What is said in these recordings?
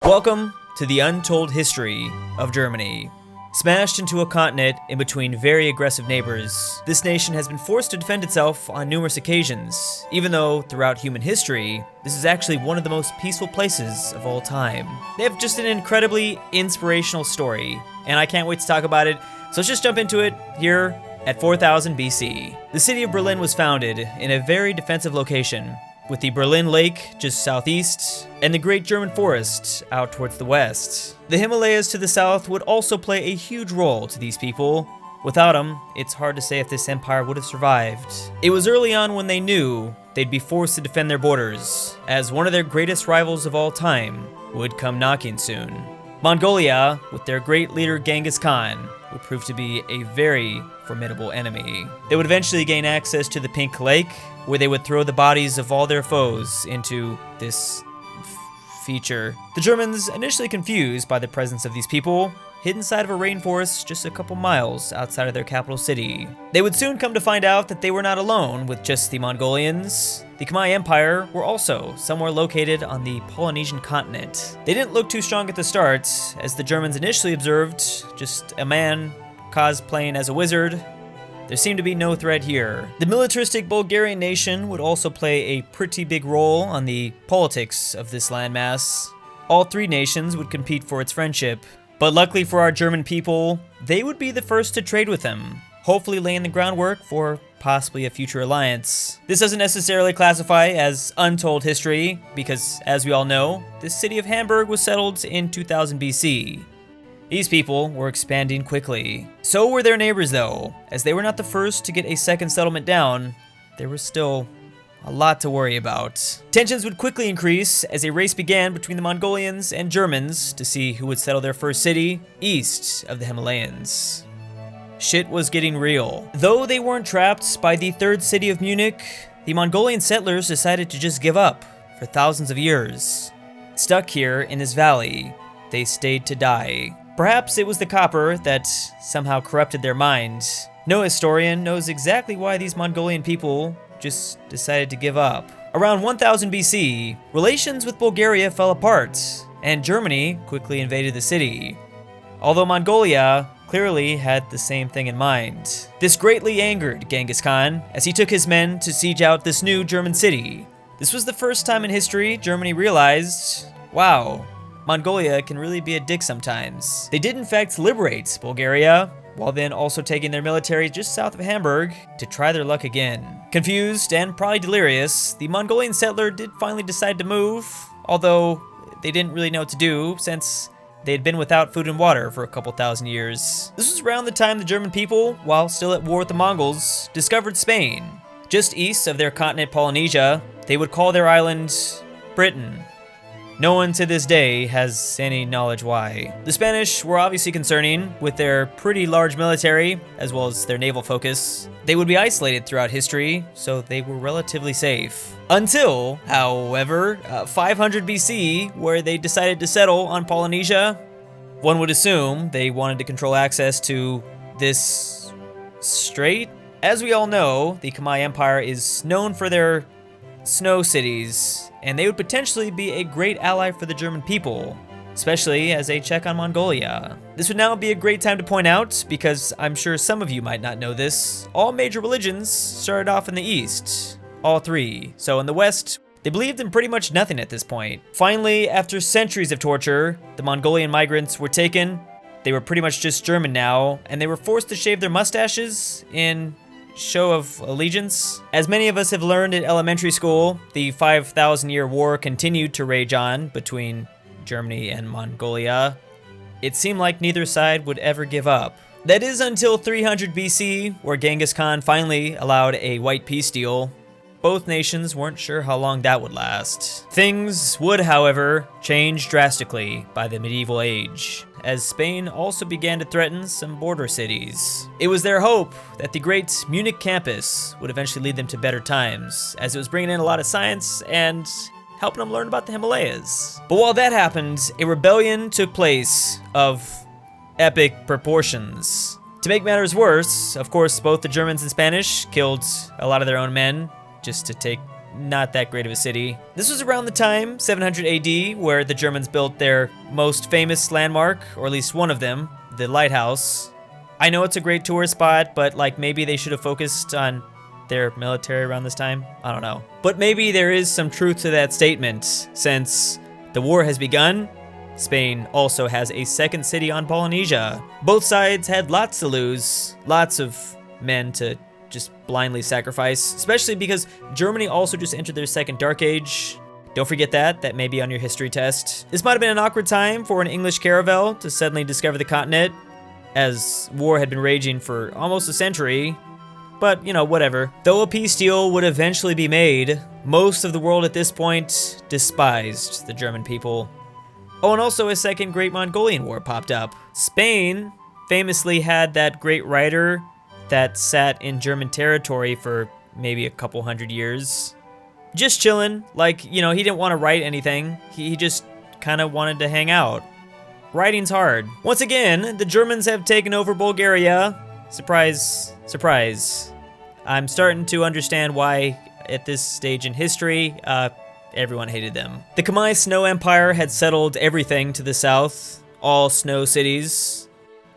Welcome to the untold history of Germany. Smashed into a continent in between very aggressive neighbors, this nation has been forced to defend itself on numerous occasions, even though throughout human history, this is actually one of the most peaceful places of all time. They have just an incredibly inspirational story, and I can't wait to talk about it, so let's just jump into it here at 4000 BC. The city of Berlin was founded in a very defensive location, with the Berlin Lake just southeast, and the Great German Forest out towards the west. The Himalayas to the south would also play a huge role to these people. Without them, it's hard to say if this empire would have survived. It was early on when they knew they'd be forced to defend their borders, as one of their greatest rivals of all time would come knocking soon. Mongolia, with their great leader Genghis Khan, would prove to be a very formidable enemy. They would eventually gain access to the Pink Lake, where they would throw the bodies of all their foes into this feature. The Germans, initially confused by the presence of these people, hid inside of a rainforest just a couple miles outside of their capital city. They would soon come to find out that they were not alone with just the Mongolians. The Khmer Empire were also somewhere located on the Polynesian continent. They didn't look too strong at the start, as the Germans initially observed just a man cosplaying as a wizard. There seemed to be no threat here. The militaristic Bulgarian nation would also play a pretty big role on the politics of this landmass. All three nations would compete for its friendship, but luckily for our German people, they would be the first to trade with them, hopefully laying the groundwork for possibly a future alliance. This doesn't necessarily classify as untold history, because as we all know, the city of Hamburg was settled in 2000 BC. These people were expanding quickly. So were their neighbors though. As they were not the first to get a second settlement down, there was still a lot to worry about. Tensions would quickly increase as a race began between the Mongolians and Germans to see who would settle their first city east of the Himalayas. Shit was getting real. Though they weren't trapped by the third city of Munich, the Mongolian settlers decided to just give up for thousands of years. Stuck here in this valley, they stayed to die. Perhaps it was the copper that somehow corrupted their mind. No historian knows exactly why these Mongolian people just decided to give up. Around 1000 BC, relations with Bulgaria fell apart, and Germany quickly invaded the city. Although Mongolia clearly had the same thing in mind. This greatly angered Genghis Khan as he took his men to siege out this new German city. This was the first time in history Germany realized, wow, Mongolia can really be a dick sometimes. They did in fact liberate Bulgaria, while then also taking their military just south of Hamburg to try their luck again. Confused and probably delirious, the Mongolian settler did finally decide to move, although they didn't really know what to do since they had been without food and water for a couple thousand years. This was around the time the German people, while still at war with the Mongols, discovered Spain. Just east of their continent Polynesia, they would call their island Britain. No one to this day has any knowledge why. The Spanish were obviously concerning with their pretty large military, as well as their naval focus. They would be isolated throughout history, so they were relatively safe. Until, however, 500 BC, where they decided to settle on Polynesia. One would assume they wanted to control access to this strait. As we all know, the Khmer Empire is known for their snow cities, and they would potentially be a great ally for the German people, especially as a check on Mongolia. This would now be a great time to point out, because I'm sure some of you might not know this, all major religions started off in the east. All three. So in the west, they believed in pretty much nothing at this point. Finally, after centuries of torture, the Mongolian migrants were taken. They were pretty much just German now, and they were forced to shave their mustaches in show of allegiance. As many of us have learned in elementary school, the 5,000-year war continued to rage on between Germany and Mongolia. It seemed like neither side would ever give up. That is until 300 BC, where Genghis Khan finally allowed a white peace deal. Both nations weren't sure how long that would last. Things would, however, change drastically by the medieval age, as Spain also began to threaten some border cities. It was their hope that the great Munich campus would eventually lead them to better times, as it was bringing in a lot of science and helping them learn about the Himalayas. But while that happened, a rebellion took place of epic proportions. To make matters worse, of course, both the Germans and Spanish killed a lot of their own men, just to take not that great of a city. This was around the time, 700 AD, where the Germans built their most famous landmark, or at least one of them, the lighthouse. I know it's a great tourist spot, but like maybe they should have focused on their military around this time. I don't know. But maybe there is some truth to that statement, since the war has begun. Spain also has a second city on Polynesia. Both sides had lots to lose, lots of men to just blindly sacrifice, especially because Germany also just entered their second dark age. Don't forget that, that may be on your history test. This might have been an awkward time for an English caravel to suddenly discover the continent, as war had been raging for almost a century. But, you know, whatever. Though a peace deal would eventually be made, most of the world at this point despised the German people. Oh, and also a second Great Mongolian War popped up. Spain famously had that great writer that sat in German territory for maybe a couple hundred years. Just chilling, like, you know, he didn't want to write anything. He just kind of wanted to hang out. Writing's hard. Once again, the Germans have taken over Bulgaria. Surprise, surprise. I'm starting to understand why, at this stage in history, everyone hated them. The Khmer Snow Empire had settled everything to the south, all snow cities.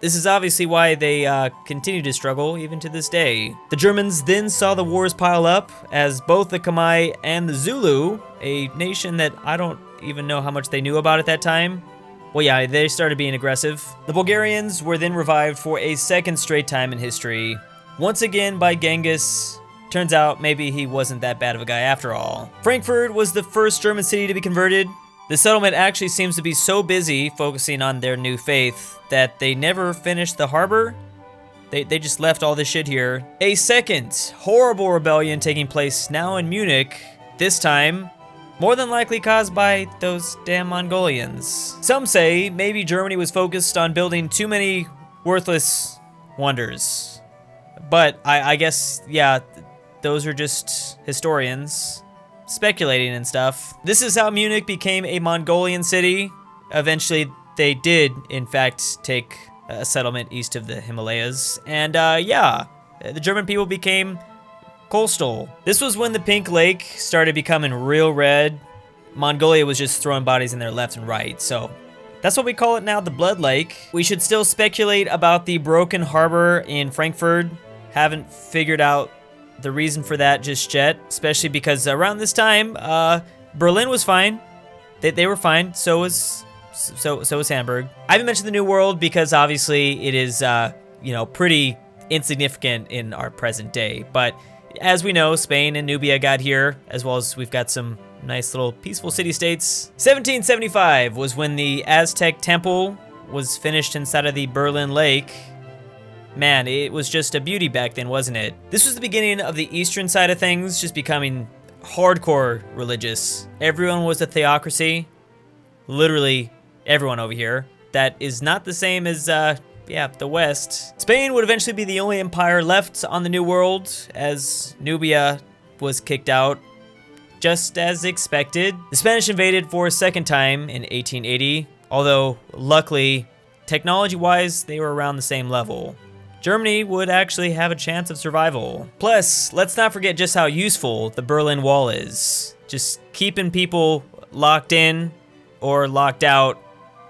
This is obviously why they continue to struggle even to this day. The Germans then saw the wars pile up, as both the Khmer and the Zulu, a nation that I don't even know how much they knew about at that time, well, yeah, they started being aggressive. The Bulgarians were then revived for a second straight time in history, once again by Genghis. Turns out maybe he wasn't that bad of a guy after all. Frankfurt was the first German city to be converted. The settlement actually seems to be so busy focusing on their new faith that they never finished the harbor. They just left all this shit here. A second horrible rebellion taking place now in Munich, this time more than likely caused by those damn Mongolians. Some say maybe Germany was focused on building too many worthless wonders. But I guess, yeah, those are just historians speculating and stuff. This is how Munich became a Mongolian city. Eventually, they did, in fact, take a settlement east of the Himalayas. And yeah, the German people became coastal. This was when the Pink Lake started becoming real red. Mongolia was just throwing bodies in there left and right, so that's what we call it now, the Blood Lake. We should still speculate about the broken harbor in Frankfurt. Haven't figured out the reason for that just yet, especially because around this time, Berlin was fine. They were fine. So was Hamburg. I haven't mentioned the New World because obviously it is, you know, pretty insignificant in our present day. But as we know, Spain and Nubia got here, as well as we've got some nice little peaceful city-states. 1775 was when the Aztec temple was finished inside of the Berlin Lake. Man, it was just a beauty back then, wasn't it? This was the beginning of the eastern side of things, just becoming hardcore religious. Everyone was a theocracy. Literally everyone over here. That is not the same as, yeah, the West. Spain would eventually be the only empire left on the New World, as Nubia was kicked out, just as expected. The Spanish invaded for a second time in 1880, although luckily, technology-wise, they were around the same level. Germany would actually have a chance of survival. Plus, let's not forget just how useful the Berlin Wall is. Just keeping people locked in or locked out.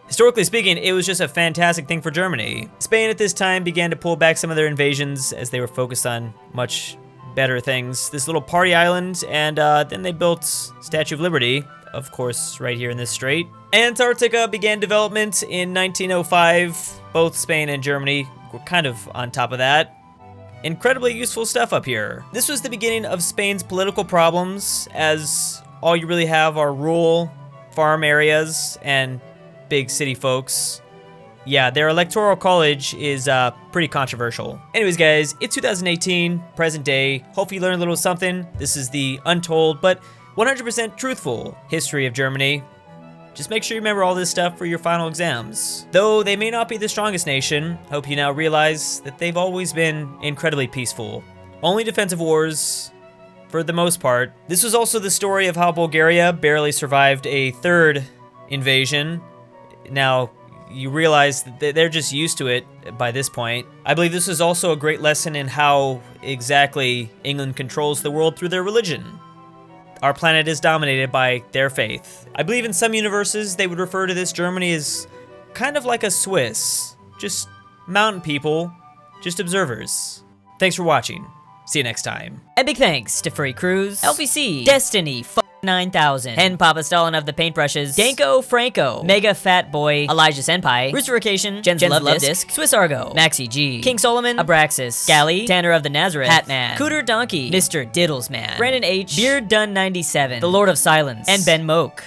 Historically speaking, it was just a fantastic thing for Germany. Spain at this time began to pull back some of their invasions as they were focused on much better things. This little party island, and then they built Statue of Liberty, of course, right here in this strait. Antarctica began development in 1905. Both Spain and Germany were kind of on top of that. Incredibly useful stuff up here. This was the beginning of Spain's political problems, as all you really have are rural farm areas and big city folks. Yeah, their electoral college is pretty controversial. Anyways, guys, it's 2018, present day. Hopefully you learned a little something. This is the untold, but 100% truthful history of Germany. Just make sure you remember all this stuff for your final exams. Though they may not be the strongest nation, hope you now realize that they've always been incredibly peaceful. Only defensive wars, for the most part. This was also the story of how Bulgaria barely survived a third invasion. Now, you realize that they're just used to it by this point. I believe this is also a great lesson in how exactly England controls the world through their religion. our planet is dominated by their faith. I believe in some universes they would refer to this Germany as kind of like a Swiss. Just mountain people, just observers. Thanks for watching. See you next time. And big thanks to Furry Cruise, LVC, Destiny, 9000, Hen Papa Stalin of the Paintbrushes, Danko Franco, Mega Fat Boy, Elijah Senpai, Roosterification, Jen's Love Disc, Swiss Argo, Maxi G, King Solomon, Abraxas, Galley, Tanner of the Nazareth, Hatman, Cooter Donkey, Mr. Diddlesman, Brandon H, Beard Dun 97, The Lord of Silence, and Ben Moak.